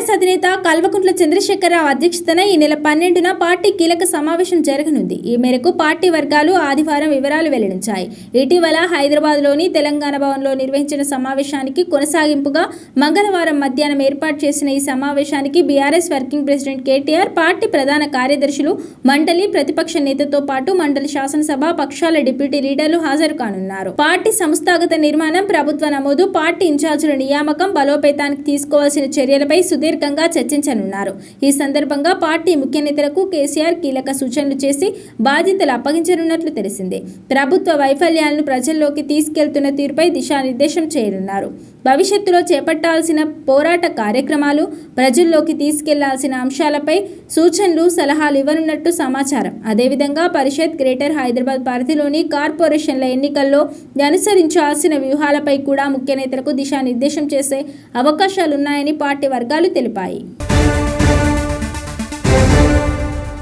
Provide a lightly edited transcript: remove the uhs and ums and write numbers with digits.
BRS అధినేత కల్వకుంట్ల చంద్రశేఖరరావు అధ్యక్షతన ఈ నెల 12న పార్టీ కీలక సమావేశం జరగనుంది. ఈ మేరకు పార్టీ వర్గాలు ఆదివారం వివరాలు వెల్లడించాయి. ఇటీవల హైదరాబాద్లోని తెలంగాణ భవన్లో నిర్వహించిన సమావేశానికి కొనసాగింపుగా మంగళవారం మధ్యాహ్నం ఏర్పాటు చేసిన ఈ సమావేశానికి BRS working president KTR, party ప్రధాన కార్యదర్శులు, మండలి ప్రతిపక్ష నేతతో పాటు మండలి శాసనసభ పక్షాల డిప్యూటీ లీడర్లు హాజరు కానున్నారు. పార్టీ సంస్థాగత నిర్మాణం, ప్రభుత్వ నమోదు, పార్టీ ఇన్ఛార్జీల నియామకం, బలోపేతానికి తీసుకోవాల్సిన చర్యలపై సుదీర్ఘంగా చర్చించనున్నారు. ఈ సందర్భంగా పార్టీ ముఖ్య నేతలకు కేసీఆర్ కీలక సూచనలు చేసి బాధ్యతలు అప్పగించనున్నట్లు తెలిసింది. ప్రభుత్వ వైఫల్యాలను ప్రజల్లోకి తీసుకెళ్తున్న తీరుపై దిశానిర్దేశం చేయనున్నారు. భవిష్యత్తులో చేపట్టాల్సిన పోరాట కార్యక్రమాలు, ప్రజల్లోకి తీసుకెళ్లాల్సిన అంశాలపై సూచనలు, సలహాలు ఇవ్వనున్నట్టు సమాచారం. అదేవిధంగా పరిషత్, గ్రేటర్ హైదరాబాద్ పరిధిలోని కార్పొరేషన్ల ఎన్నికల్లో అనుసరించాల్సిన వ్యూహాలపై కూడా ముఖ్య నేతలకు దిశానిర్దేశం చేసే అవకాశాలున్నాయని పార్టీ వర్గాలు తెలిపాయి.